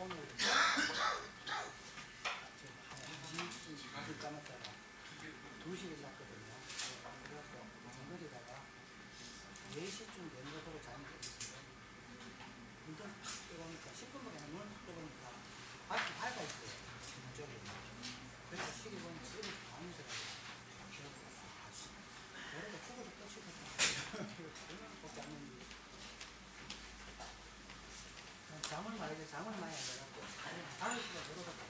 오늘 밥을 까먹다가 2시에 잤거든요. 그래서 정거리다가 4시쯤 되는 것으로 잠이 들었어요. 문득 떠보니까 10분밖에 안 눈을 떠보니까 밖이 밝아있어요. 이쪽에. 그래서 시계 보니까 1시 반이서라고. 노래가 죽어도 끝이겠다. 얼마나밖에 안 했는지. 잠을 많이 안 자갖고, 다른 시가 들어가 봐요.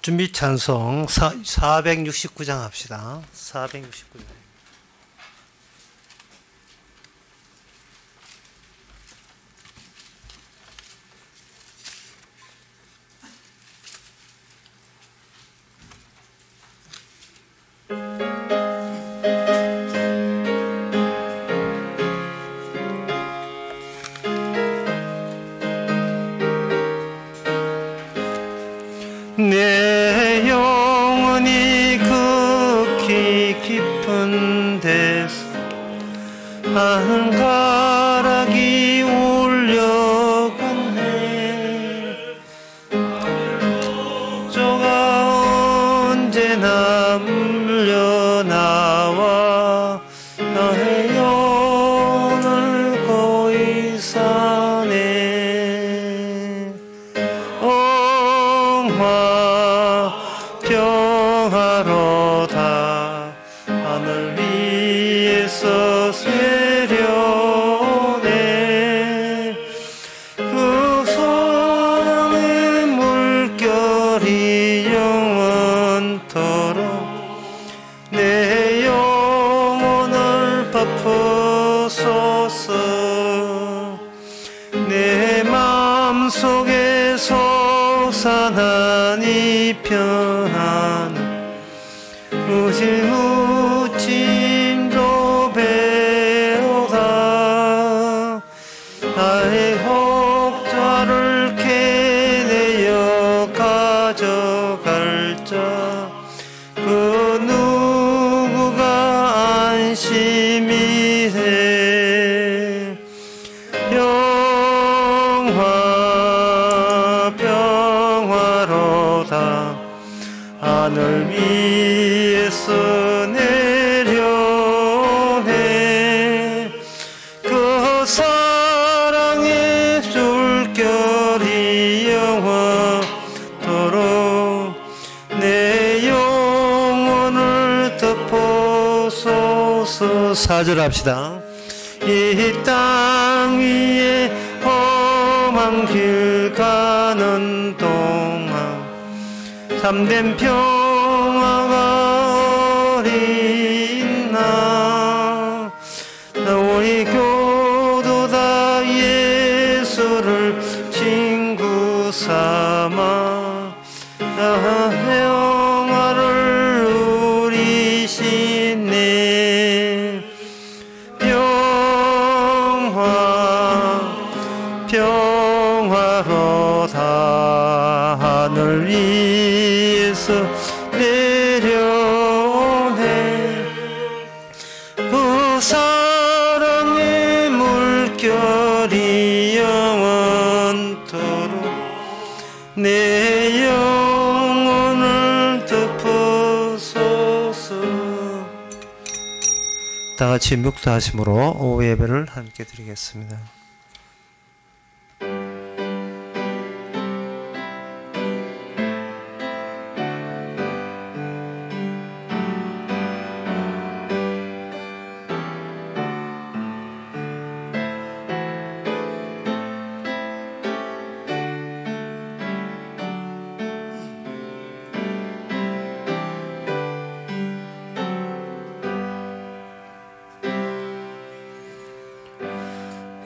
준비 찬송 469장 합시다. 469장. 내 영혼이 극히 깊은 데서 한가락이 울려갔네. 저가 언제나 물려나와 나의 영혼을 거의 사네. 평화로다 하늘 위에서 세려네. 그 사랑의 물결이 영원토록 내 영혼을 덮어소서. 내 마음속에 솟아난 이 편안 무심무침도 배로다. 나의 혹자를 캐내어 가져갈 자 그 누구가 안심이 해. 평화로다 하늘 위에서 내려오네. 그 사랑의 줄결이 영원토록 내 영혼을 덮어소서. 주옵소서. 4절 합시다. 이 땅 위에 험한 길 가는 동안 참된 평화가 어딨나. 우리 교도 다 예수를 친구 삼아 평화를 누리시네. 평화로 다 하늘 위에서 내려오네. 그 사랑의 물결이 영원토록 내 영혼을 덮어소서. 다 같이 묵도하심으로 오후 예배를 함께 드리겠습니다.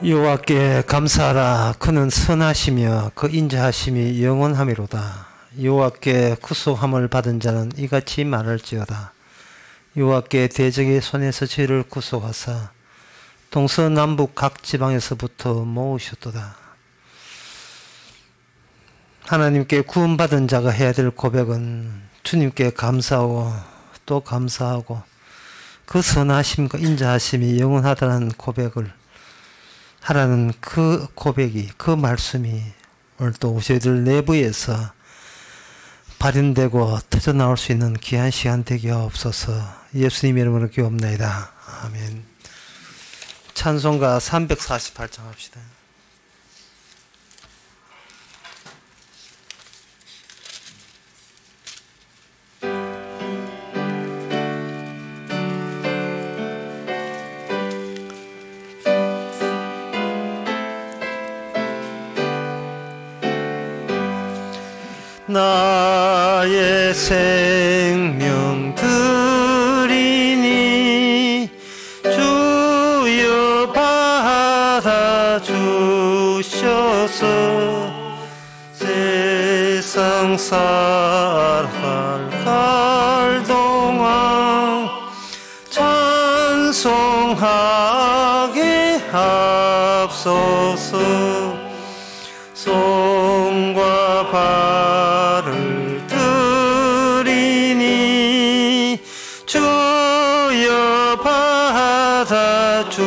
여호와께 감사하라. 그는 선하시며 그 인자하심이 영원하미로다. 여호와께 구속함을 받은 자는 이같이 말할지어다. 여호와께 대적의 손에서 저희를 구속하사 동서남북 각 지방에서부터 모으셨도다. 하나님께 구원받은 자가 해야 될 고백은 주님께 감사하고 또 감사하고 그 선하심과 인자하심이 영원하다는 고백을 하라는 그 고백이, 그 말씀이 오늘 또 저희들 내부에서 발현되고 터져나올 수 있는 귀한 시간 되게 하옵소서. 예수님 이름으로 기도합나이다. 아멘. 찬송가 348장 합시다. 나의 생명 드리니 주여 받아주셔서 세상 살아갈 동안 찬송하게 하옵소서. 손과 발을 드리니 주여 받아주셔서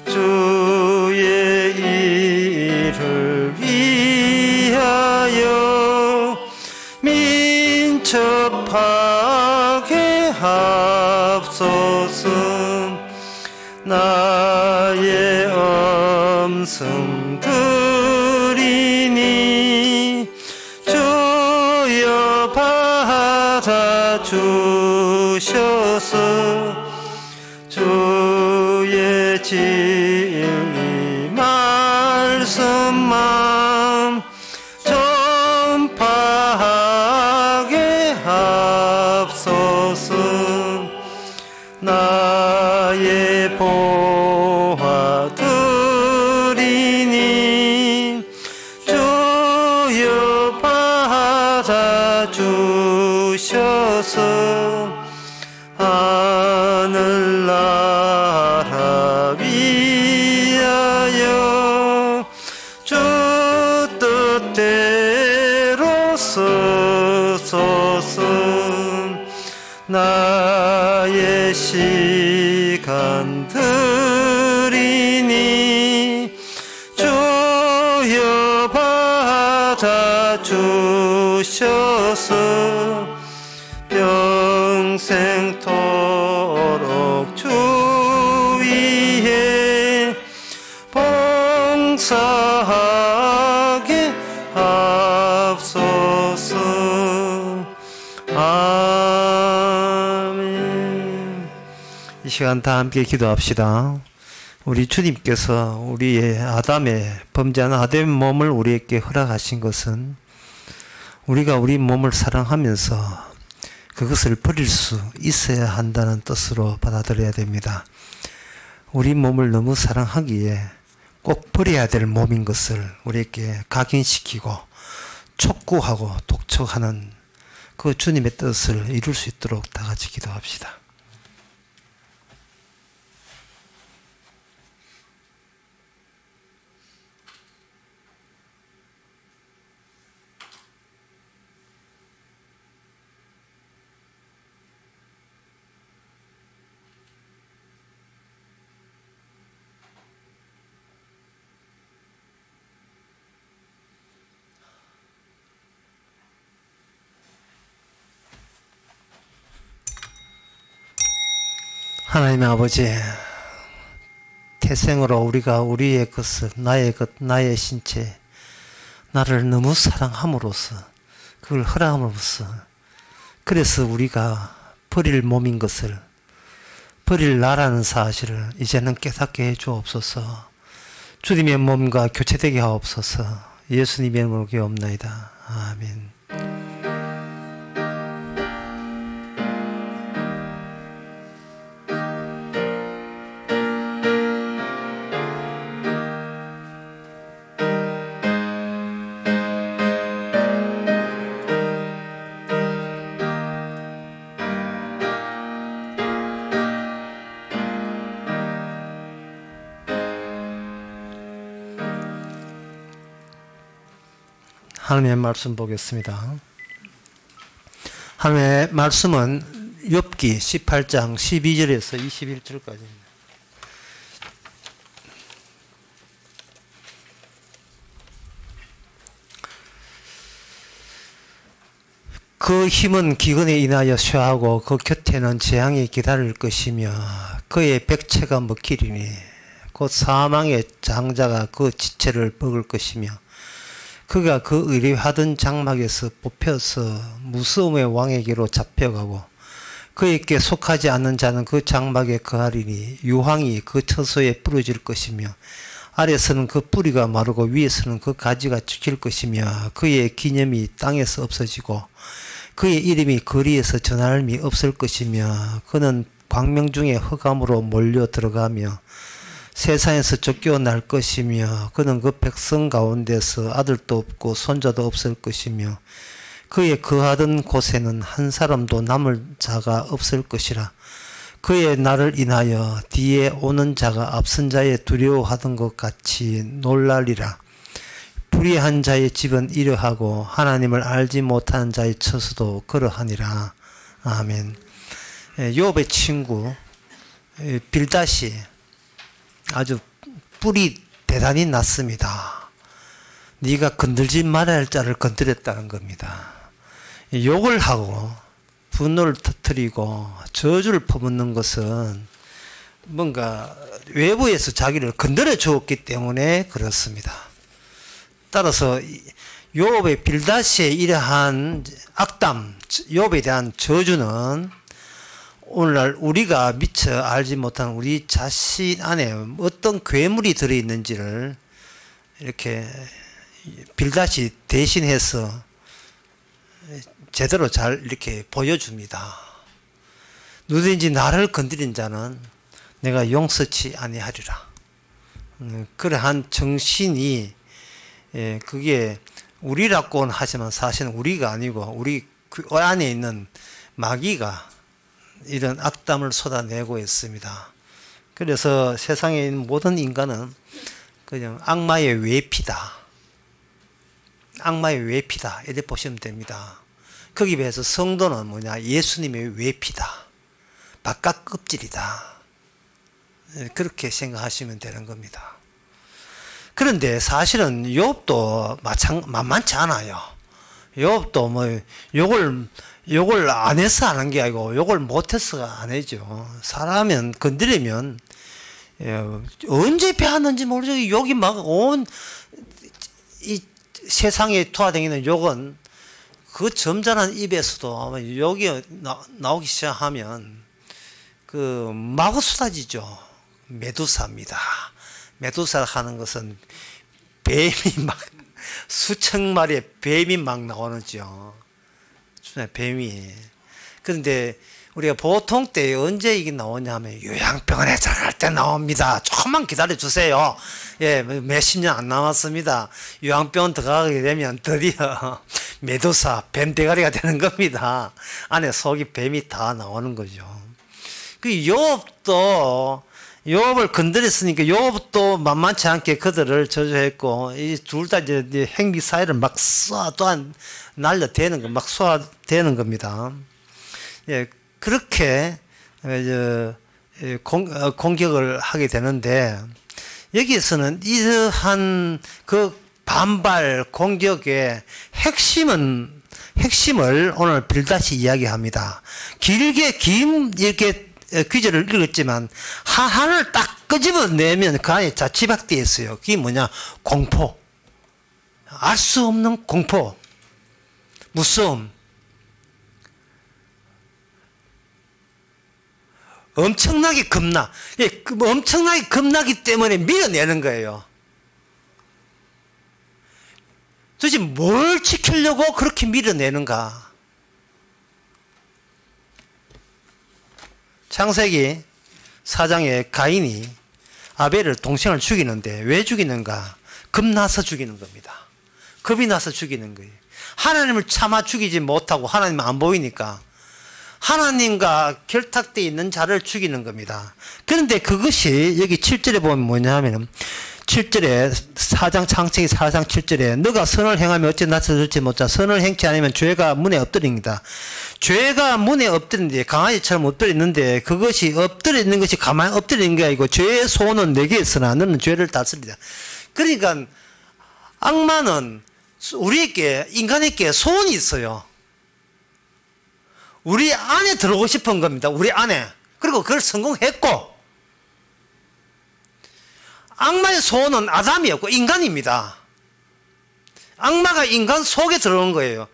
주의 일을 위하여 민첩하게 하옵소서. 나의 음성 드리니 주여 받아주셔서 주의 진리 말씀만 전파하게 하옵소서. 나의 보화 드리니 주여 받아주셔서 하늘나라 위하여 주 뜻대로 서소서. 나의 시간 드리니 주여 받아주셔서 평생토록 주 위에 봉사하게 하옵소서. 아멘. 이 시간 다 함께 기도합시다. 우리 주님께서 우리의 범죄한 아담의 몸을 우리에게 허락하신 것은 우리가 우리 몸을 사랑하면서 그것을 버릴 수 있어야 한다는 뜻으로 받아들여야 됩니다. 우리 몸을 너무 사랑하기에 꼭 버려야 될 몸인 것을 우리에게 각인시키고 촉구하고 독촉하는 그 주님의 뜻을 이룰 수 있도록 다 같이 기도합시다. 하나님 아버지, 태생으로 우리가 우리의 것을, 나의 신체, 나를 너무 사랑함으로써, 그걸 허락함으로써, 그래서 우리가 버릴 몸인 것을, 버릴 나라는 사실을 이제는 깨닫게 해 주옵소서. 주님의 몸과 교체되게 하옵소서. 예수님의 이름으로 기도옵나이다. 아멘. 하나님의 말씀 보겠습니다. 하나님의 말씀은 욥기 18장 12절에서 21절까지입니다. 그 힘은 기근에 인하여 쇠하고 그 곁에는 재앙이 기다릴 것이며 그의 백체가 먹히리니 곧 사망의 장자가 그 지체를 먹을 것이며 그가 그 의뢰하던 장막에서 뽑혀서 무서움의 왕에게로 잡혀가고 그에게 속하지 않는 자는 그 장막에 거하리니 유황이 그 처소에 부러질 것이며 아래서는 그 뿌리가 마르고 위에서는 그 가지가 죽일 것이며 그의 기념이 땅에서 없어지고 그의 이름이 거리에서 전할미 없을 것이며 그는 광명 중에 흑암으로 몰려 들어가며 세상에서 쫓겨날 것이며 그는 그 백성 가운데서 아들도 없고 손자도 없을 것이며 그의 거하던 곳에는 한 사람도 남을 자가 없을 것이라. 그의 날을 인하여 뒤에 오는 자가 앞선 자의 두려워하던 것 같이 놀라리라. 불의한 자의 집은 이러하고 하나님을 알지 못하는 자의 처소도 그러하니라. 아멘. 욥의 친구 빌닷이 아주 뿔이 대단히 났습니다. 네가 건들지 말아야 할 자를 건드렸다는 겁니다. 욕을 하고 분노를 터뜨리고 저주를 퍼붓는 것은 뭔가 외부에서 자기를 건드려 주었기 때문에 그렇습니다. 따라서 욥의 빌닷의 이러한 악담, 욥에 대한 저주는 오늘날 우리가 미처 알지 못한 우리 자신 안에 어떤 괴물이 들어있는지를 이렇게 빌닷이 대신해서 제대로 잘 이렇게 보여줍니다. 누구든지 나를 건드린 자는 내가 용서치 아니하리라. 그러한 정신이 그게 우리라고는 하지만 사실은 우리가 아니고 우리 안에 있는 마귀가 이런 악담을 쏟아내고 있습니다. 그래서 세상에 있는 모든 인간은 그냥 악마의 외피다. 악마의 외피다. 이렇게 보시면 됩니다. 거기에 비해서 성도는 뭐냐? 예수님의 외피다. 바깥 껍질이다. 그렇게 생각하시면 되는 겁니다. 그런데 사실은 욥도 만만치 않아요. 욥도 뭐 욕을 안 해서 하는 게 아니고 욕을 못해서가 아니죠. 사람은 건드리면 언제 배웠는지 모르죠. 욕이 막 온 이 세상에 돌아다니는 욕은 그 점잖은 입에서도 아마 욕이 나오기 시작하면 그 마구 쏟아지죠. 메두사입니다. 메두사 하는 것은 뱀이 막 수천 마리의 뱀이 막 나오는죠. 뱀이. 그런데 우리가 보통 때 언제 이게 나오냐 하면 요양병원에 들어갈 때 나옵니다. 조금만 기다려 주세요. 예, 몇십 년 안 남았습니다. 요양병원 들어가게 되면 드디어 메두사, 뱀 대가리가 되는 겁니다. 안에 속이 뱀이 다 나오는 거죠. 그 요업을 건드렸으니까 요업도 만만치 않게 그들을 저주했고, 이 둘 다 이제 행비 사이를 막 또한 날려대는 거, 막 쏘아대는 겁니다. 예, 그렇게 공격을 하게 되는데, 여기에서는 이러한 그 반발 공격의 핵심을 오늘 빌다시 이야기합니다. 길게 이렇게 귀절을 읽었지만 하나를 딱 끄집어내면 그 안에 자치박되어 있어요. 그게 뭐냐? 공포. 알 수 없는 공포. 무서움. 엄청나게 겁나. 예, 엄청나게 겁나기 때문에 밀어내는 거예요. 도대체 뭘 지키려고 그렇게 밀어내는가? 창세기 4장에 가인이 아벨을 동생을 죽이는데 왜 죽이는가? 겁나서 죽이는 겁니다. 겁이 나서 죽이는 거예요. 하나님을 차마 죽이지 못하고 하나님 안 보이니까 하나님과 결탁되어 있는 자를 죽이는 겁니다. 그런데 그것이 여기 7절에 보면 뭐냐 하면은 7절에 창세기 4장 7절에 너가 선을 행하면 어찌 낮춰질지 못자 선을 행치 않으면 죄가 문에 엎드립니다. 죄가 문에 엎드리는데 강아지처럼 엎드려 있는데 그것이 엎드려 있는 것이 가만히 엎드려 있는 게 아니고 죄의 소원은 내게 있으나 너는 죄를 다스리자. 그러니까 악마는 우리에게 인간에게 소원이 있어요. 우리 안에 들어오고 싶은 겁니다. 우리 안에. 그리고 그걸 성공했고 악마의 소원은 아담이었고 인간입니다. 악마가 인간 속에 들어온 거예요.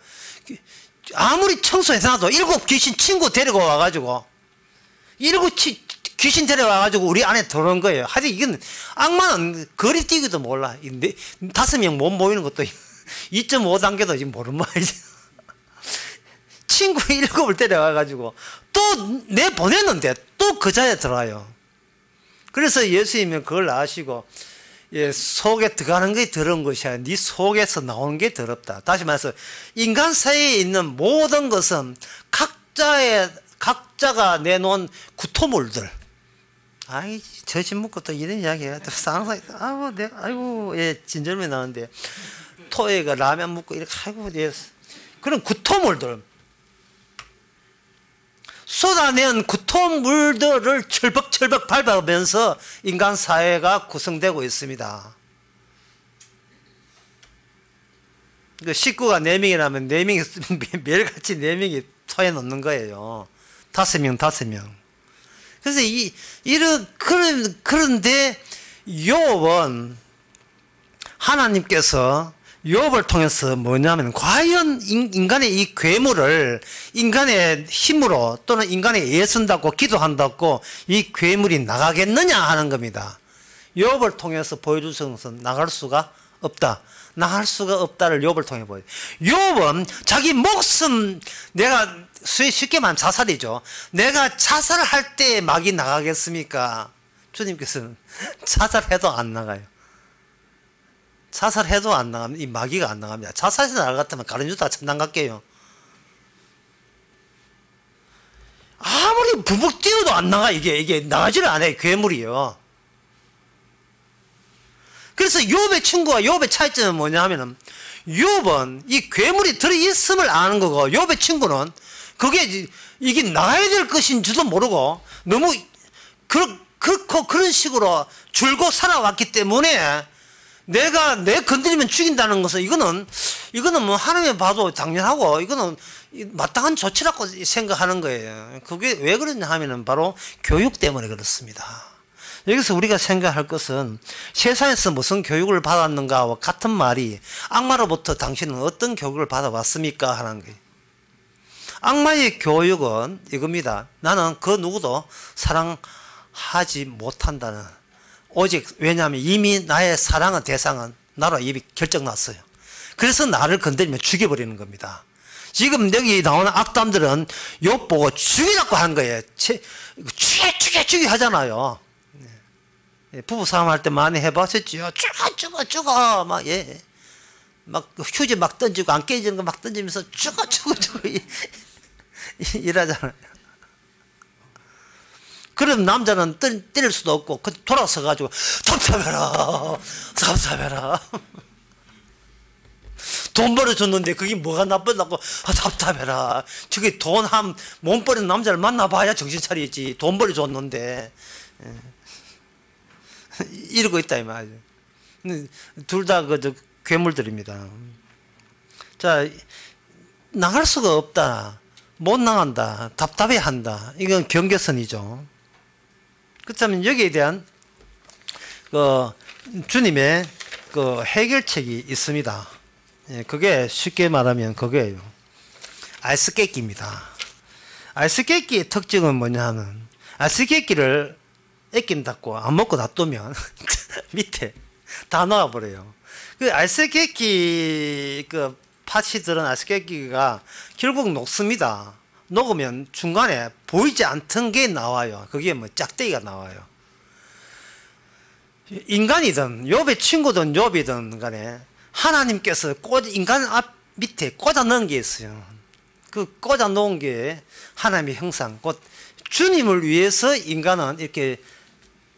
아무리 청소해놔도 7 귀신 친구 데리고 와가지고 7 귀신 데려와가지고 우리 안에 들어온 거예요. 하여튼 이건 악마는 거리 뛰기도 몰라. 5명 못 모이는 것도 2.5단계도 지금 모르는 말이지. 친구 7을 데려와가지고 또 내보냈는데 또 그 자리에 들어와요. 그래서 예수님은 그걸 아시고 예, 속에 들어가는 게 더러운 것이 아니라 네 속에서 나오는 게 더럽다. 다시 말해서 인간 사이에 있는 모든 것은 각자가 내놓은 구토물들. 아이 저 집 먹고 또 이런 이야기가 또 상상이 아이고 예 진절미 나는데 토해가 라면 먹고 이렇게 아이고 예 그런 구토물들. 쏟아낸 구토물들을 철벅철벅 밟아가면서 인간 사회가 구성되고 있습니다. 그 식구가 4명이라면 4명이 매일같이 4명이 토해 놓는 거예요. 5명. 그래서 그런데 욥은 하나님께서 욥을 통해서 뭐냐면 과연 인간의 이 괴물을 인간의 힘으로 또는 인간에 애쓴다고 기도한다고 이 괴물이 나가겠느냐 하는 겁니다. 욥을 통해서 보여주신 것은 나갈 수가 없다. 나갈 수가 없다를 욥을 통해 보여요. 욥은 자기 목숨 내가 쉽게 말하면 자살이죠. 내가 자살할 때 막이 나가겠습니까? 주님께서는 자살해도 안 나가요. 자살해도 안 나갑니다. 이 마귀가 안 나갑니다. 자살해서 나갈 것 같으면 가르쳐주다가 천당 갈게요. 아무리 부북 뛰어도 안 나가. 이게 나가지를 않아요. 괴물이요. 그래서 욥의 친구와 욥의 차이점은 뭐냐 하면은 욥은 이 괴물이 들어있음을 아는 거고 욥의 친구는 그게 이게 나가야 될 것인 줄도 모르고 너무 그런 식으로 줄고 살아왔기 때문에 내가 내 건드리면 죽인다는 것은 이거는 뭐 하나님이 봐도 당연하고 이거는 마땅한 조치라고 생각하는 거예요. 그게 왜 그러냐 하면은 바로 교육 때문에 그렇습니다. 여기서 우리가 생각할 것은 세상에서 무슨 교육을 받았는가와 같은 말이 악마로부터 당신은 어떤 교육을 받아왔습니까? 하는 거예요. 악마의 교육은 이겁니다. 나는 그 누구도 사랑하지 못한다는, 오직 왜냐하면 이미 나의 사랑의 대상은 나로 이미 결정났어요. 그래서 나를 건드리면 죽여버리는 겁니다. 지금 여기 나오는 악담들은 욕 보고 죽이라고 하는 거예요. 죽여 하잖아요. 부부싸움 할 때 많이 해봤었죠. 죽어 막, 예. 막 휴지 막 던지고 안 깨지는 거 막 던지면서 죽어 이러잖아요. 그럼 남자는 때릴 수도 없고 돌아서 가지고 답답해라 돈 벌어줬는데 그게 뭐가 나쁘다고 답답해라. 저기 돈 한 몸 버린 남자를 만나봐야 정신 차리지. 돈 벌어줬는데 이러고 있다 이 말이에요. 둘 다 그 괴물들입니다. 자, 나갈 수가 없다, 못 나간다, 답답해한다. 이건 경계선이죠. 그렇다면 여기에 대한 그 주님의 그 해결책이 있습니다. 예, 그게 쉽게 말하면 그거예요. 아이스 깨끼입니다. 아이스 깨끼의 특징은 뭐냐 하면, 아이스 깨끼를 애끼는 닫고 안 먹고 놔두면 밑에 다 녹아버려요. 그 아이스 깨끼 그 팥이 들은 아이스 깨끼가 결국 녹습니다. 녹으면 중간에 보이지 않던 게 나와요. 그게 뭐 짝대기가 나와요. 인간이든 욥의 친구든 욥이든 간에 하나님께서 인간 앞 밑에 꽂아 넣은 게 있어요. 그 꽂아 놓은 게 하나님의 형상, 곧 주님을 위해서 인간은 이렇게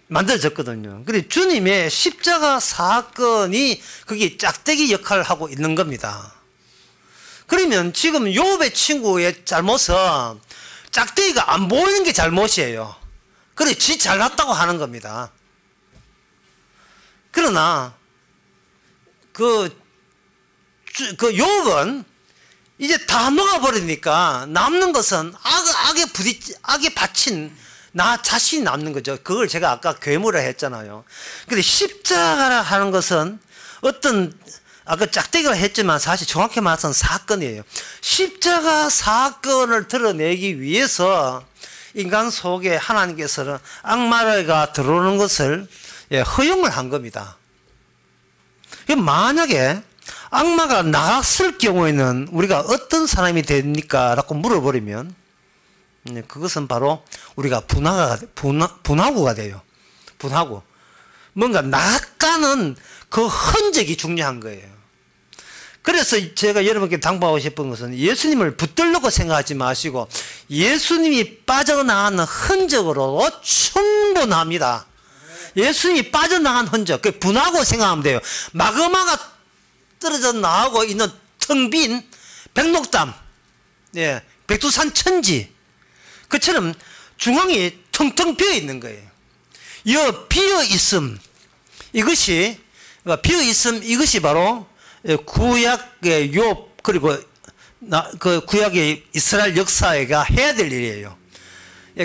만들어졌거든요. 근데 주님의 십자가 사건이 그게 짝대기 역할을 하고 있는 겁니다. 그러면 지금 욥의 친구의 잘못은 짝대기가 안 보이는 게 잘못이에요. 그래, 지 잘났다고 하는 겁니다. 그러나 그 욥은 이제 다 녹아버리니까 남는 것은 악에 바친 나 자신이 남는 거죠. 그걸 제가 아까 괴물이라 했잖아요. 근데 십자가라 하는 것은 어떤, 아까 짝대기라 했지만 사실 정확히 말해서는 사건이에요. 십자가 사건을 드러내기 위해서 인간 속에 하나님께서는 악마가 들어오는 것을 허용을 한 겁니다. 만약에 악마가 나갔을 경우에는 우리가 어떤 사람이 됩니까? 라고 물어버리면 그것은 바로 우리가 분하구가 돼요. 분하구. 뭔가 나가는 그 흔적이 중요한 거예요. 그래서 제가 여러분께 당부하고 싶은 것은 예수님을 붙들려고 생각하지 마시고 예수님이 빠져나가는 흔적으로 충분합니다. 예수님이 빠져나간 흔적, 그 분하고 생각하면 돼요. 마그마가 떨어져 나오고 있는 텅 빈 백록담, 예, 백두산 천지, 그처럼 중앙이 텅텅 비어 있는 거예요. 이 비어 있음, 이것이 바로 구약의 욥, 그리고 그 구약의 이스라엘 역사가 해야 될 일이에요.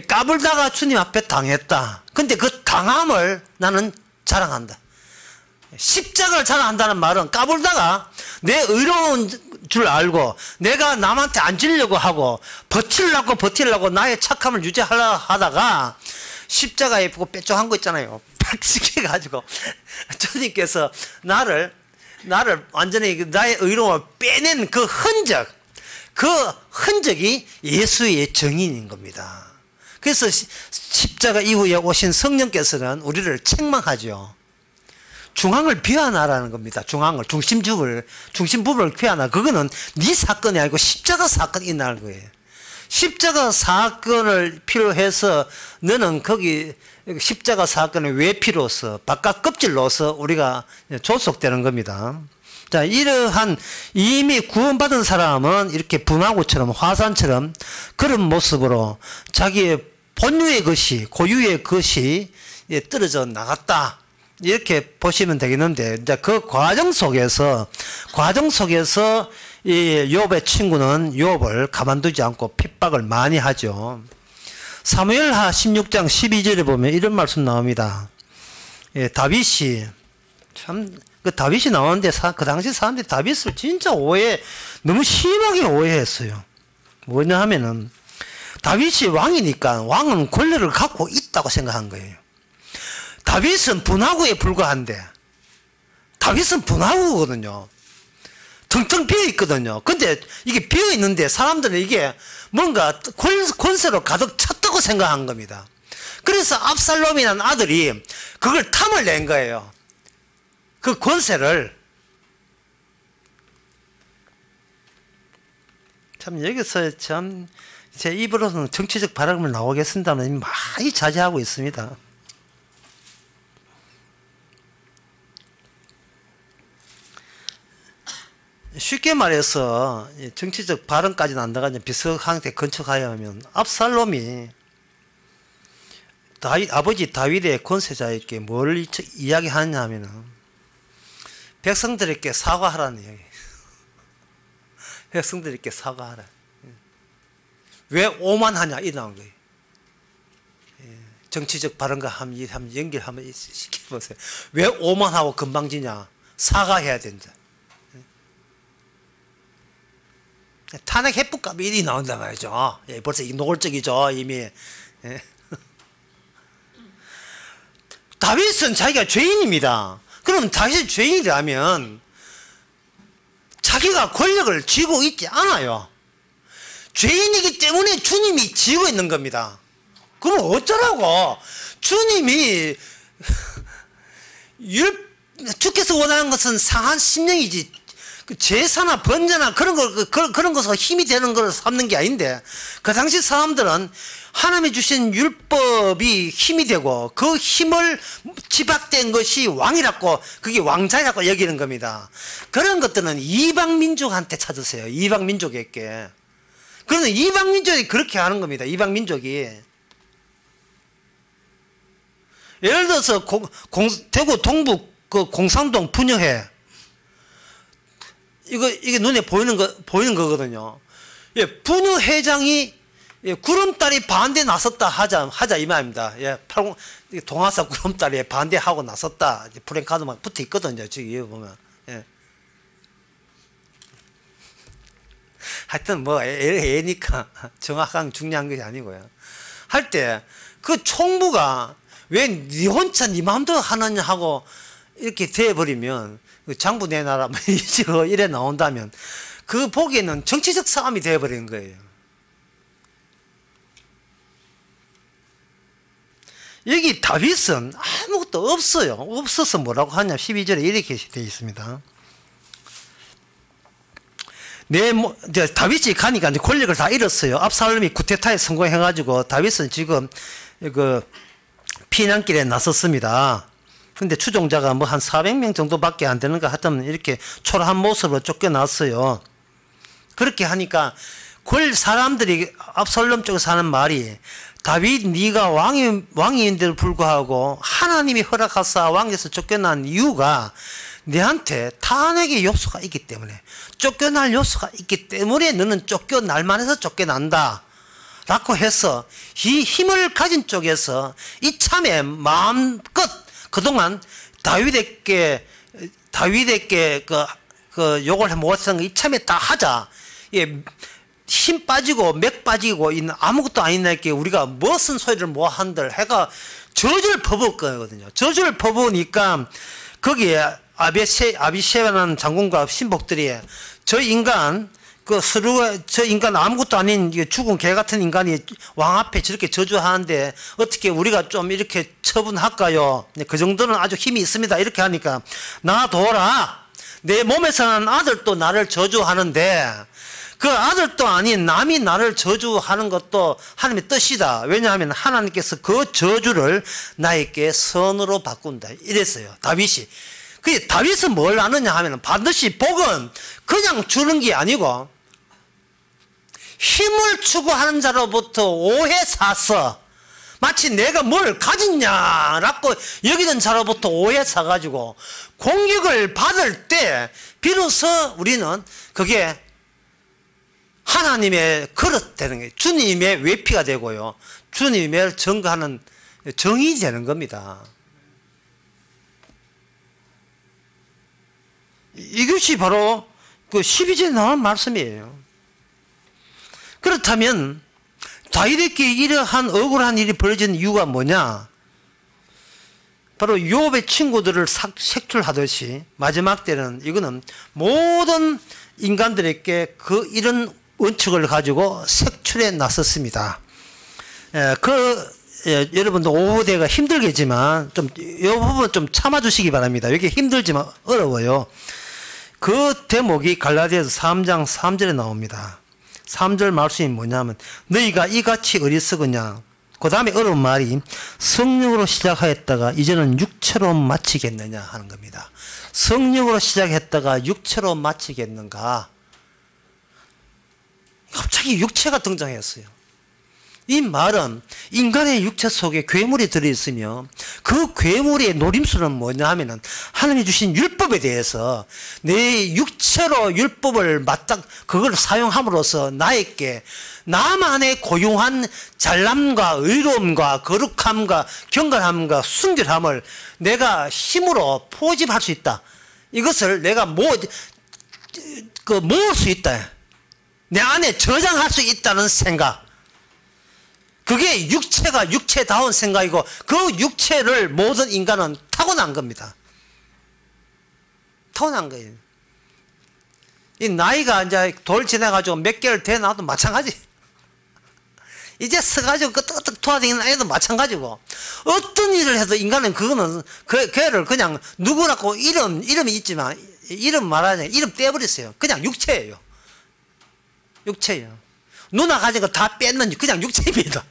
까불다가 주님 앞에 당했다. 근데 그 당함을 나는 자랑한다. 십자가를 자랑한다는 말은 까불다가 내 의로운 줄 알고 내가 남한테 안 지려고 하고 버티려고 나의 착함을 유지하려고 하다가 십자가에 보고 빼쪽한 거 있잖아요. 팍 가지고 주님께서 나를 완전히 나의 의로움을 빼낸 그 흔적이 예수의 정인인 겁니다. 그래서 십자가 이후에 오신 성령께서는 우리를 책망하죠. 중앙을 비워놔라는 겁니다. 중앙을, 중심부분을 비워놔. 그거는 네 사건이 아니고 십자가 사건이 있는 거예요. 십자가 사건을 필요해서 너는 거기 십자가 사건이 왜 필요해서 바깥 껍질로서 우리가 조속되는 겁니다. 자, 이러한 이미 구원받은 사람은 이렇게 분화구처럼 화산처럼 그런 모습으로 자기의 본유의 것이, 고유의 것이 떨어져 나갔다. 이렇게 보시면 되겠는데, 이제 그 과정 속에서 이 욥의 친구는 욥을 가만두지 않고 핍박을 많이 하죠. 사무엘하 16장 12절에 보면 이런 말씀 나옵니다. 다윗이 다윗이 나오는데 그 당시 사람들이 다윗을 진짜 너무 심하게 오해했어요. 뭐냐 하면은 다윗이 왕이니까 왕은 권력을 갖고 있다고 생각한 거예요. 다윗은 분하구에 불과한데, 다윗은 분하구거든요. 텅텅 비어 있거든요. 근데 이게 비어 있는데 사람들은 이게 뭔가 권세로 가득 찼다고 생각한 겁니다. 그래서 압살롬이라는 아들이 그걸 탐을 낸 거예요. 그 권세를. 참 여기서 참 제 입으로는 정치적 발언을 나오겠습니다만 많이 자제하고 있습니다. 쉽게 말해서 정치적 발언까지는 안 나가냐 비석한테 근처가야 하면 압살롬이 아버지 다윗의 권세자에게 뭘 이야기하느냐 하면은 백성들에게 사과하라는 이야기. 백성들에게 사과하라. 왜 오만하냐 이 나온 거예요. 정치적 발언과 한번 연결하면 시켜보세요. 왜 오만하고 건방지냐? 사과해야 된다. 탄핵 해법값이 1이 나온다 말이죠. 벌써 노골적이죠 이미. 다윗은 자기가 죄인입니다. 그럼 다윗이 죄인이라면 자기가 권력을 쥐고 있지 않아요. 죄인이기 때문에 주님이 쥐고 있는 겁니다. 그럼 어쩌라고? 주님이 주께서 원하는 것은 상한 심령이지 제사나 번제나 그런 것으로 힘이 되는 걸 삼는 게 아닌데, 그 당시 사람들은 하나님이 주신 율법이 힘이 되고 그 힘을 집약된 것이 왕이라고, 그게 왕자라고 여기는 겁니다. 그런 것들은 이방 민족한테 찾으세요. 이방 민족에게. 그러면 이방 민족이 그렇게 하는 겁니다. 이방 민족이. 예를 들어서 대구 동북 그 공산동 분여회, 이게 눈에 보이는 거거든요. 예, 분여회장이 구름다리 반대 나섰다 하자 이 말입니다. 예, 동아사 구름다리에 반대하고 나섰다. 프랭카드만 붙어 있거든요. 저기 보면. 예. 하여튼 뭐 애니까 정확한 중요한 것이 아니고요. 할 때 그 총무가 왜 니 혼자 니 마음대로 하느냐 하고 이렇게 돼버리면, 장부 내놔라 이래 나온다면 그 보기에는 정치적 싸움이 돼버린 거예요. 여기 다윗은 아무것도 없어요. 없어서 뭐라고 하냐 12절에 이렇게 되어 있습니다. 다윗이 가니까 이제 권력을 다 잃었어요. 압살롬이 쿠데타에 성공해가지고 다윗은 지금 그 피난길에 나섰습니다. 근데 추종자가 뭐 한 400명 정도밖에 안 되는가 하여튼 이렇게 초라한 모습으로 쫓겨났어요. 그렇게 하니까 사람들이 압살롬 쪽에서 하는 말이, 다윗 네가 왕인데도 불구하고 하나님이 허락하사 왕에서 쫓겨난 이유가 너한테 탄핵의 요소가 있기 때문에, 쫓겨날 요소가 있기 때문에 너는 쫓겨날 만해서 쫓겨난다 라고 해서 이 힘을 가진 쪽에서 이참에 마음껏 그동안 다윗에게 그 욕을 못했던 거 이참에 다 하자. 예, 힘 빠지고 맥 빠지고 있는 아무것도 아닌 날께 우리가 무슨 소리를 뭐 한들 해가 저주를 퍼부을 거거든요. 저주를 퍼부으니까 거기에 아비셰라는 장군과 신복들이 저 인간 아무것도 아닌 죽은 개 같은 인간이 왕 앞에 저렇게 저주하는데 어떻게 우리가 좀 이렇게 처분할까요? 그 정도는 아주 힘이 있습니다. 이렇게 하니까 놔둬라. 내 몸에서는 아들도 나를 저주하는데 그 아들도 아닌 남이 나를 저주하는 것도 하나님의 뜻이다. 왜냐하면 하나님께서 그 저주를 나에게 선으로 바꾼다. 이랬어요. 다윗이. 다윗은 뭘 아느냐 하면 반드시 복은 그냥 주는 게 아니고 힘을 추구하는 자로부터 오해 사서 마치 내가 뭘 가졌냐라고 여기는 자로부터 오해 사가지고 공격을 받을 때 비로소 우리는 그게 하나님의 그릇 되는 거예요. 주님의 외피가 되고요. 주님의 증거하는 정의 되는 겁니다. 이것이 바로 그 12절에 나오는 말씀이에요. 그렇다면 다윗에게 이러한 억울한 일이 벌어진 이유가 뭐냐? 바로 욥의 친구들을 색출하듯이 마지막 때는 이거는 모든 인간들에게 이런 원칙을 가지고 색출해 놨었습니다. 여러분도 오후대가 힘들겠지만 이 부분 좀 참아주시기 바랍니다. 이게 힘들지만 어려워요. 그 대목이 갈라디아서 3장 3절에 나옵니다. 3절 말씀이 뭐냐면 너희가 이같이 어리석으냐. 그 다음에 어려운 말이 성령으로 시작하였다가 이제는 육체로 마치겠느냐 하는 겁니다. 성령으로 시작했다가 육체로 마치겠는가. 갑자기 육체가 등장했어요. 이 말은 인간의 육체 속에 괴물이 들어있으며 그 괴물의 노림수는 뭐냐 하면은 하나님이 주신 율법에 대해서 내 육체로 율법을 그걸 사용함으로써 나만의 고유한 잘남과 의로움과 거룩함과 경건함과 순결함을 내가 힘으로 포집할 수 있다. 이것을 내가 모을 수 있다. 내 안에 저장할 수 있다는 생각. 그게 육체가 육체다운 생각이고 그 육체를 모든 인간은 타고난 겁니다. 타고난 거예요. 이 나이가 이제 돌 지나가지고 몇 개월 돼 나도 마찬가지. 이제 서가지고 끄떡끄떡 도와다니는 아이도 마찬가지고 어떤 일을 해도 인간은 그거는 걔를 그냥 누구라고 이름이 있지만 이름 말하자면 이름 떼버렸어요. 그냥 육체예요. 육체예요. 누나 가진 거 다 뺐는지 그냥 육체입니다.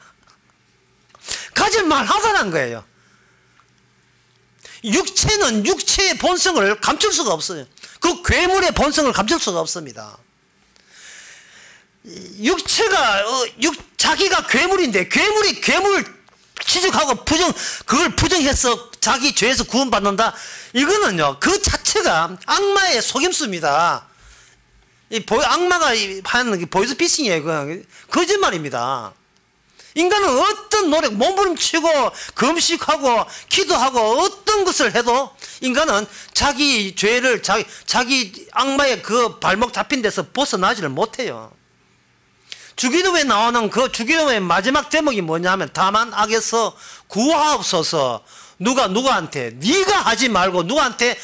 가진 말 하자는 거예요. 육체는 육체의 본성을 감출 수가 없어요. 그 괴물의 본성을 감출 수가 없습니다. 육체가 자기가 괴물인데 괴물이 괴물을 취직하고 그걸 부정해서 자기 죄에서 구원받는다. 이거는요 그 자체가 악마의 속임수입니다. 악마가 하는 보이스피싱이에요. 그냥 거짓말입니다. 인간은 어떤 노력, 몸부림치고 금식하고 기도하고 어떤 것을 해도 인간은 자기 죄를 자기 악마의 그 발목 잡힌 데서 벗어나지를 못해요. 주기도에 나오는 그 주기도의 마지막 제목이 뭐냐면 다만 악에서 구하옵소서. 누구한테 네가 하지 말고 누구한테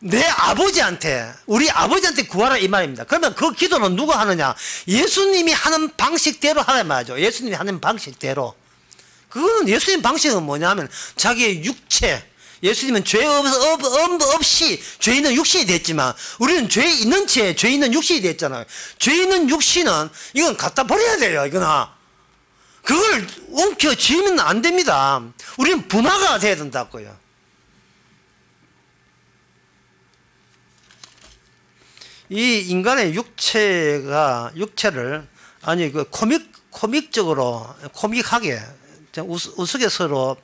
내 아버지한테 우리 아버지한테 구하라 이 말입니다. 그러면 그 기도는 누가 하느냐? 예수님이 하는 방식대로 하란 말이죠. 예수님이 하는 방식대로. 그거는 예수님 방식은 뭐냐면 자기의 육체. 예수님은 죄 없이 죄 있는 육신이 됐지만 우리는 죄 있는 채 죄 있는 육신이 됐잖아요. 죄 있는 육신은 이건 갖다 버려야 돼요. 이거나 그걸 움켜쥐면 안 됩니다. 우리는 분화가 돼야 된다고요. 이 인간의 육체를 코믹적으로 코믹하게 우스갯소리로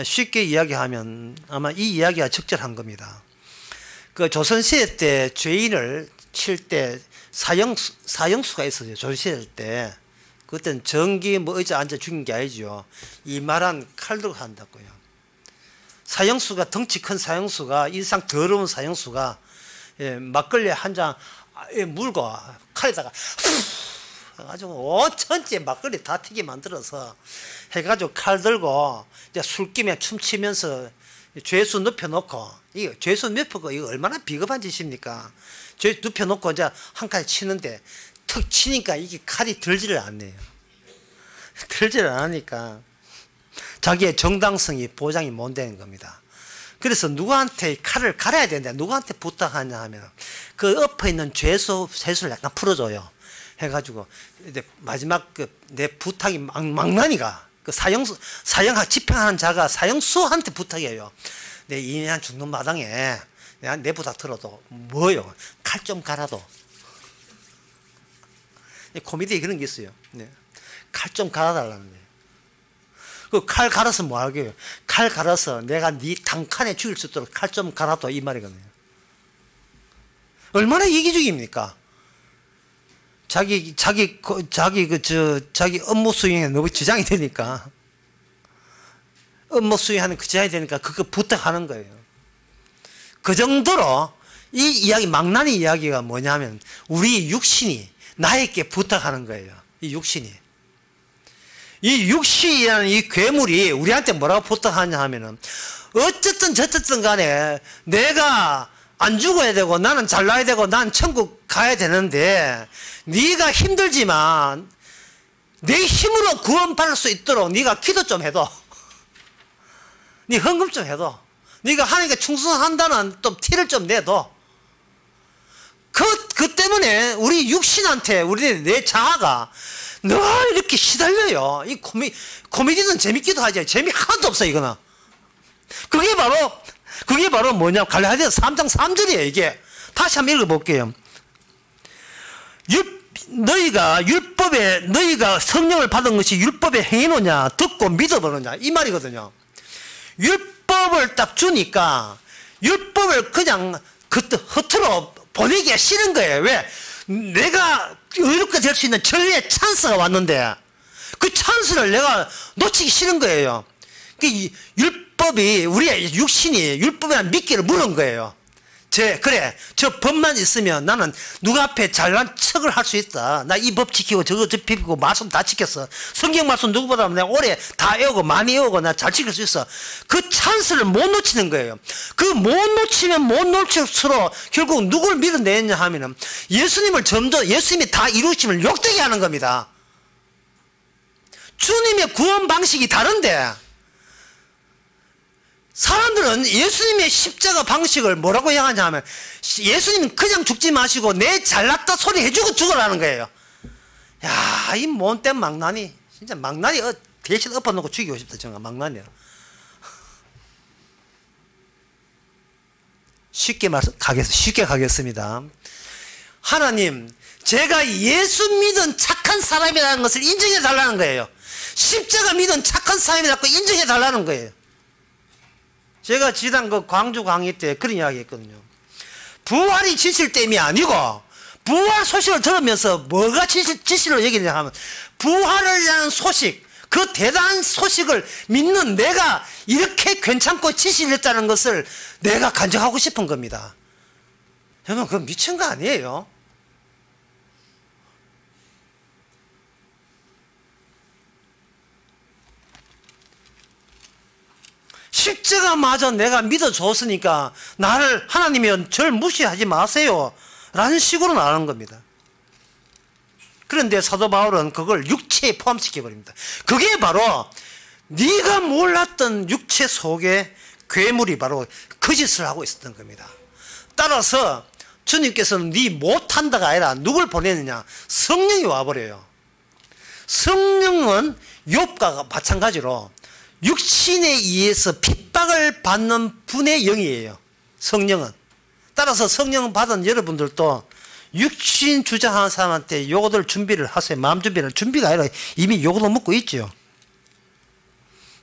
쉽게 이야기하면 아마 이 이야기가 적절한 겁니다. 그 조선시대 때 죄인을 칠 때 사형수가 있었어요. 조선시대 때. 그때는 전기 의자 앉아 죽인 게 아니죠. 이만한 칼 들고 한다고요. 사형수가 덩치 큰 사형수가 인상 더러운 사형수가 막걸리 한 잔 물고 칼에다가 해가지고 온 전체 막걸리 다 튀게 만들어서 해가지고 칼 들고 이제 술김에 춤추면서 죄수 눕혀놓고 이거 죄수 눕혀놓고 이거 얼마나 비겁한 짓입니까? 죄수 눕혀놓고 이제 한 칼 치는데 턱 치니까 이게 칼이 들지를 않네요. 들지를 않으니까 자기의 정당성이 보장이 못 되는 겁니다. 그래서 누구한테 칼을 갈아야 되는데 누구한테 부탁하냐 하면 그 엎어 있는 죄수를 약간 풀어줘요. 해가지고 이제 마지막 내 부탁이 망나니가 그 사형학 집행하는 자가 사형수한테 부탁해요. 내 인연 죽는 마당에 내 부탁 들어도 뭐요? 칼 좀 갈아도. 코미디에 그런 게 있어요. 네. 칼 좀 갈아달라는 거예요. 그 칼 갈아서 뭐 하게요? 칼 갈아서 내가 네 단칸에 죽일 수 있도록 칼 좀 갈아둬 이 말이거든요. 얼마나 이기적입니까? 자기 업무 수행에 너무 지장이 되니까 업무 수행하는 그 지장이 되니까 그거 부탁하는 거예요. 그 정도로 이 이야기 망나니 이야기가 뭐냐면 우리 육신이 나에게 부탁하는 거예요. 이 육신이. 이 육신이라는 이 괴물이 우리한테 뭐라고 부탁하냐 하면은, 어쨌든 저쨌든 간에 내가 안 죽어야 되고 나는 잘나야 되고 난 천국 가야 되는데, 네가 힘들지만 내 힘으로 구원받을 수 있도록 네가 기도 좀 해도, 네 헌금 좀 해도, 네가 하나님께 충성한다는 또 티를 좀 내도, 그 때문에 우리 육신한테 우리 내 자아가 늘 이렇게 시달려요. 이 코미디는 재밌기도 하지 재미 하나도 없어 이거는. 그게 바로 뭐냐, 갈라디아서 3장 3절이에요 이게. 다시 한번 읽어볼게요. 너희가 성령을 받은 것이 율법에 행해노냐 듣고 믿어보느냐 이 말이거든요. 율법을 딱 주니까 율법을 그냥 허투루 보내기가 싫은 거예요. 왜? 내가 의롭게 될 수 있는 전례의 찬스가 왔는데 그 찬스를 내가 놓치기 싫은 거예요. 이 율법이, 우리의 육신이 율법이란 미끼를 물은 거예요. 그래, 저 법만 있으면 나는 누가 앞에 잘난 척을 할 수 있다. 나 이 법 지키고 저거 비비고 말씀 다 지켰어. 성경 말씀 누구보다 내가 오래 다 외우고 많이 외우고 나 잘 지킬 수 있어. 그 찬스를 못 놓치는 거예요. 그 못 놓치면 못 놓칠수록 결국 누굴 밀어내냐 하면은 예수님이 다 이루심을 욕되게 하는 겁니다. 주님의 구원 방식이 다른데, 사람들은 예수님의 십자가 방식을 뭐라고 향하냐 하면, 예수님은 그냥 죽지 마시고 내 잘났다 소리 해주고 죽으라는 거예요. 야, 이 못된 망나니, 진짜 망나니 대신 엎어놓고 죽이고 싶다. 정말 망나니야. 쉽게 가겠습니다. 하나님, 제가 예수 믿은 착한 사람이라는 것을 인정해 달라는 거예요. 십자가 믿은 착한 사람이라고 인정해 달라는 거예요. 제가 지난 그 광주 강의 때 그런 이야기 했거든요. 부활이 지실 땜이 아니고, 부활 소식을 들으면서 뭐가 지실로 여기냐 하면, 부활이라는 소식, 그 대단한 소식을 믿는 내가 이렇게 괜찮고 지실했다는 것을 내가 간직하고 싶은 겁니다. 여러분, 그거 미친 거 아니에요? 십자가마저 내가 믿어줬으니까 하나님이 절 무시하지 마세요 라는 식으로 나가는 겁니다. 그런데 사도 바울은 그걸 육체에 포함시켜버립니다. 그게 바로 네가 몰랐던 육체 속에 괴물이 바로 거짓을 하고 있었던 겁니다. 따라서 주님께서는 네 못한다가 아니라 누굴 보내느냐, 성령이 와버려요. 성령은 욥과 마찬가지로 육신에 의해서 핍박을 받는 분의 영이에요. 성령은. 따라서 성령 받은 여러분들도 육신 주장하는 사람한테 요거들 준비를 하세요. 마음 준비가 아니라 이미 요거도 먹고 있죠.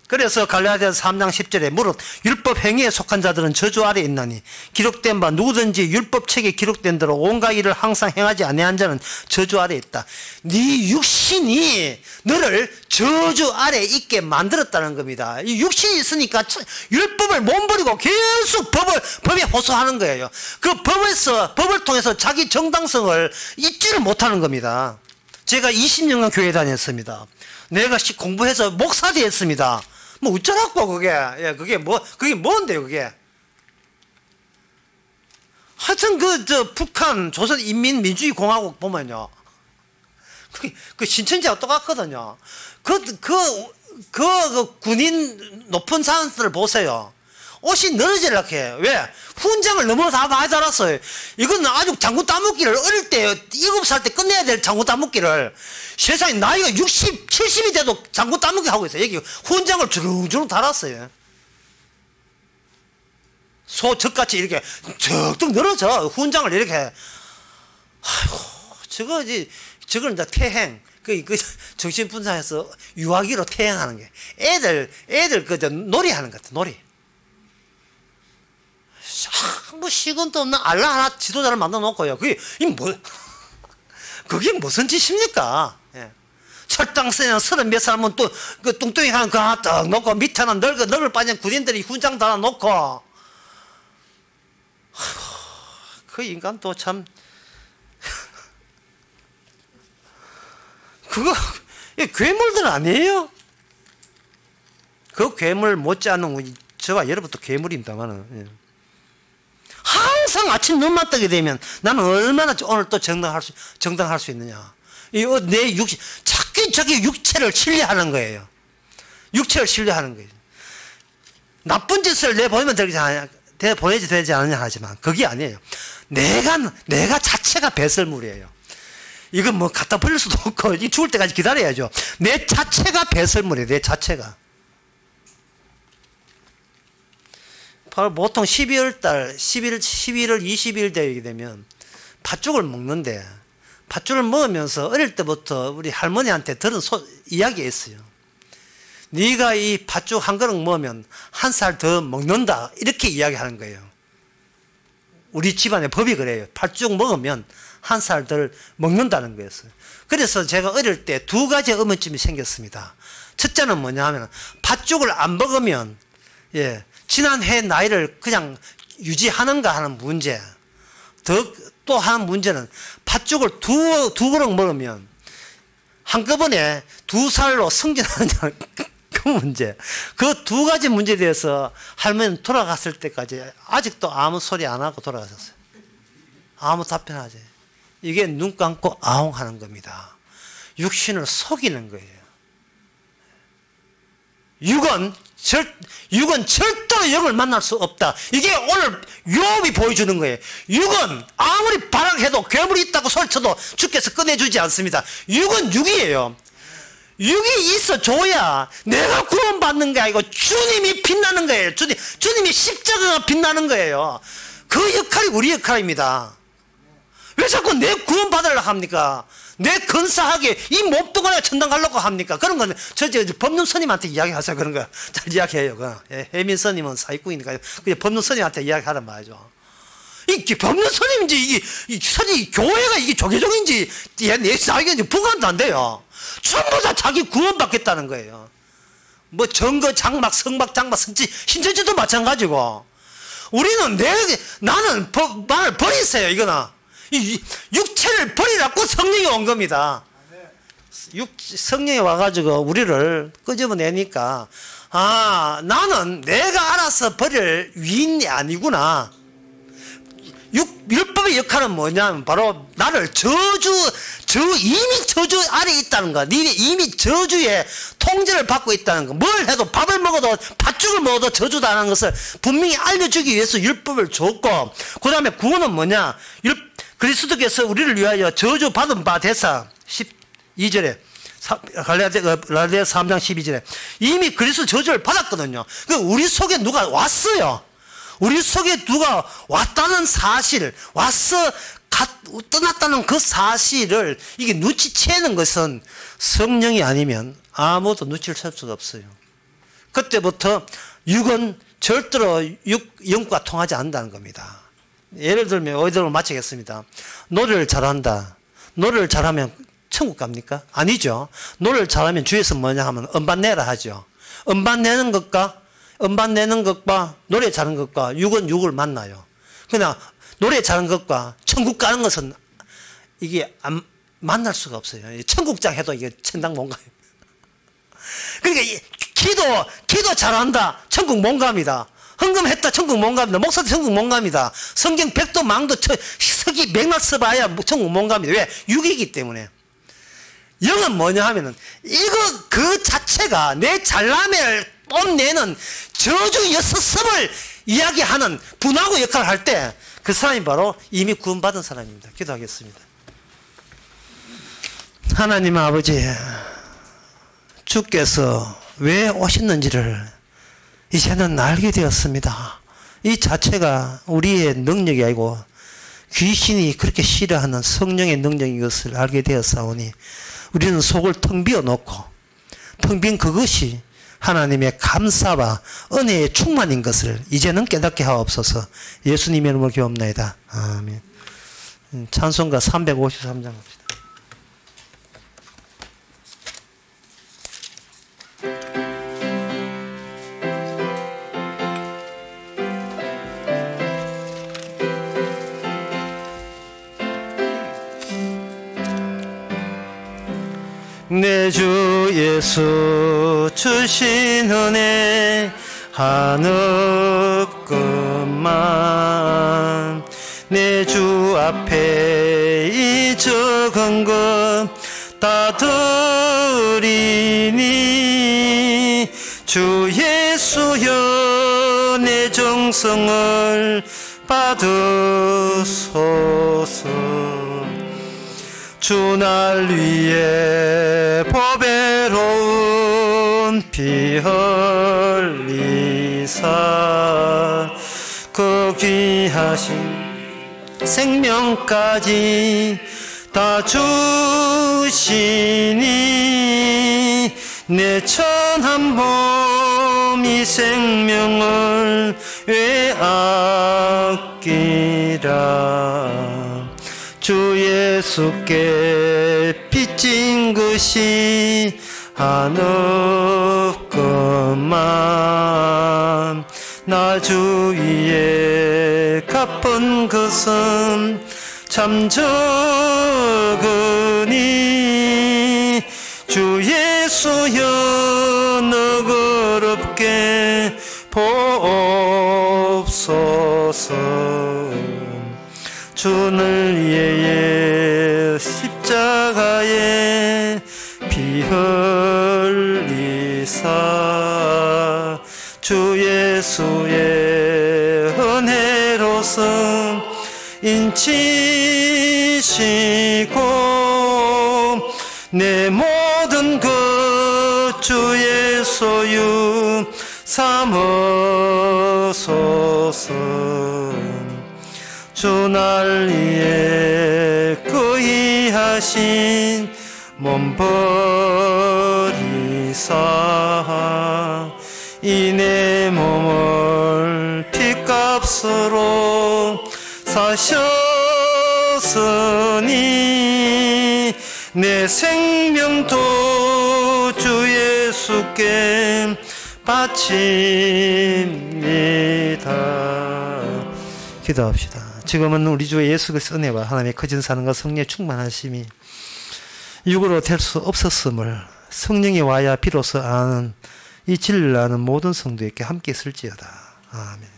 그래서 갈라디아서 3장 10절에 무릇 율법 행위에 속한 자들은 저주 아래 있나니 기록된 바 누구든지 율법책에 기록된 대로 온갖 일을 항상 행하지 아니한 자는 저주 아래 있다. 네 육신이 너를 저주 아래 있게 만들었다는 겁니다. 이 육신이 있으니까 율법을 못 버리고 계속 법에 호소하는 거예요. 그 법을 통해서 자기 정당성을 잊지를 못하는 겁니다. 제가 20년간 교회 다녔습니다. 내가 공부해서 목사 되었습니다. 뭐 어쩌라고 그게. 예, 그게 뭔데요 그게. 하여튼 북한 조선인민민주주의공화국 보면요, 그 신천지하고 똑같거든요. 그 군인 높은 사람들을 보세요. 옷이 늘어지려고 해요. 왜? 훈장을 너무 다 많이 달았어요. 이건 아주 장군 따먹기를 어릴 때 7살 때 끝내야 될 장군 따먹기를 세상에 나이가 60, 70이 돼도 장군 따먹기 하고 있어요. 여기 훈장을 주렁주렁 달았어요. 소적같이 이렇게 적적 늘어져. 훈장을 이렇게. 아이고, 저걸 이제 퇴행. 정신분석에서 유아기로 퇴행하는 게. 애들 놀이하는 것 같아, 놀이. 뭐 시간도 없는 알라 하나 지도자를 만들어 놓고요. 그게 무슨 짓입니까? 예. 철당세는 30몇 사람은 또 그 뚱뚱이 하는 거 하나 딱 놓고 밑에는 널을 빠진 군인들이 훈장 달아 놓고. 그 인간도 참 그거 괴물들 아니에요? 그 괴물 못지않은 저와 여러분도 괴물입니다만은. 예. 항상 아침 눈만 뜨게 되면 나는 얼마나 오늘 또 정당할 수 있느냐. 내 자기 육체를 신뢰하는 거예요. 육체를 신뢰하는 거예요. 나쁜 짓을 내보내면 되지 않느냐 하지만 그게 아니에요. 내가 자체가 배설물이에요. 이건 뭐 갖다 버릴 수도 없고 죽을 때까지 기다려야죠. 내 자체가 배설물이에요. 내 자체가. 바로 보통 12월 달 11월 20일 되게 되면 팥죽을 먹는데 팥죽을 먹으면서 어릴 때부터 우리 할머니한테 들은 이야기가 있어요. 네가 이 팥죽 한 그릇 먹으면 한 살 더 먹는다 이렇게 이야기하는 거예요. 우리 집안의 법이 그래요. 팥죽 먹으면 한 살 더 먹는다는 거였어요. 그래서 제가 어릴 때 두 가지 의문점이 생겼습니다. 첫째는 뭐냐 하면 팥죽을 안 먹으면 지난 해 나이를 그냥 유지하는가 하는 문제. 또 한 문제는 팥죽을 두 그릇 먹으면 한꺼번에 2살로 승진하느냐는 그 문제. 그 두 가지 문제에 대해서 할머니는 돌아갔을 때까지 아직도 아무 소리 안 하고 돌아가셨어요. 아무 답변하지. 이게 눈 감고 아웅하는 겁니다. 육신을 속이는 거예요. 육은 절대로 영을 만날 수 없다. 이게 오늘 욥이 보여주는 거예요. 육은 아무리 발악해도 괴물이 있다고 소리쳐도 주께서 꺼내주지 않습니다. 육은 육이에요. 육이 있어줘야 내가 구원받는 게 아니고 주님이 빛나는 거예요. 주님이 십자가가 빛나는 거예요. 그 역할이 우리 역할입니다. 왜 자꾸 내 구원받으려고 합니까? 내 근사하게 이 몸뚱아리가 천당 가려고 합니까? 그런 건 저 법륜 스님한테 이야기하세요. 그런 거 잘 이야기해요. 혜민 스님은 사기꾼이니까 그냥 법륜 스님한테 이야기하란 말이죠. 이 법륜 스님인지 이게 교회가 이게 조계종인지 내 자기가 부관도 안 돼요. 전부 다 자기 구원받겠다는 거예요. 뭐 정거 장막 성막 장막 성지 신천지도 마찬가지고 우리는 나는 말을 버리세요. 이거나 육체를 버리라고 성령이 온 겁니다. 성령이 와가지고 우리를 끄집어내니까 나는 내가 알아서 버릴 위인이 아니구나. 율법의 역할은 뭐냐면 바로 나를 이미 저주 아래 있다는 거. 이미 저주의 통제를 받고 있다는 거. 뭘 해도 밥을 먹어도 팥죽을 먹어도 저주다는 것을 분명히 알려주기 위해서 율법을 줬고, 그 다음에 구원은 뭐냐. 그리스도께서 우리를 위하여 저주 받은 바 되사 12절에 갈라디아 3장 12절에 이미 그리스도 저주를 받았거든요. 우리 속에 누가 왔어요. 우리 속에 누가 왔다는 사실, 떠났다는 그 사실을 이게 눈치채는 것은 성령이 아니면 아무도 눈치를 챌 수가 없어요. 그때부터 육은 절대로 영과 통하지 않는다는 겁니다. 예를 들면 어디로 마치겠습니다. 노래를 잘한다. 노래를 잘하면 천국 갑니까? 아니죠. 노래를 잘하면 주에서 뭐냐 하면 음반 내라 하죠. 음반 내는 것과 노래 잘하는 것과 육은 육을 만나요. 그냥 노래 잘하는 것과 천국 가는 것은 이게 만날 수가 없어요. 천국장 해도 이게 천당 못 가요. 그러니까 기도 잘한다. 천국 못 갑니다. 헌금했다. 천국 못 갑니다. 목사도 천국 못 갑니다. 성경 백도 망도 서기 맥락 써봐야 천국 못 갑니다. 왜? 육이기 때문에. 영은 뭐냐 하면은 그 자체가 내 잘남을 뽐내는 저주 6섭을 이야기하는 분하고 역할을 할 때 그 사람이 바로 이미 구원받은 사람입니다. 기도하겠습니다. 하나님 아버지, 주께서 왜 오셨는지를 이제는 알게 되었습니다. 이 자체가 우리의 능력이 아니고 귀신이 그렇게 싫어하는 성령의 능력인 것을 알게 되었사오니 우리는 속을 텅 비워놓고 텅 빈 그것이 하나님의 감사와 은혜의 충만인 것을 이제는 깨닫게 하옵소서. 예수님의 이름으로 기도합나이다. 아멘. 찬송가 353장 합시다. 내 주 예수 주신 은혜 하늘것만 내 주 앞에 이 적은 것 다 드리니 주 예수여 내 정성을 받으소서. 주 날 위해 보배로운 피 흘리사 그 귀하신 생명까지 다 주시니 내 천한 몸이 생명을 왜 아끼라. 주 예수께 빚진 것이 한없건만 나 주 위에 갚은 것은 참 적으니 주 예수여 너그럽게 보옵소서. 주를 위해 십자가에 피 흘리사 주 예수의 은혜로서 인치시고 내 모든 것 주의 소유 삼으소서. 주 날 위해 거의하신 몸 버리사 이 내 몸을 핏값으로 사셨으니 내 생명도 주 예수께 바칩니다. 기도합시다. 지금은 우리 주 예수 그리스도의 은혜와 하나님의 거진 사랑과 성령의 충만하심이 육으로 될 수 없었음을 성령이 와야 비로소 아는 이 진리를 아는 모든 성도에게 함께 있을지어다. 아멘.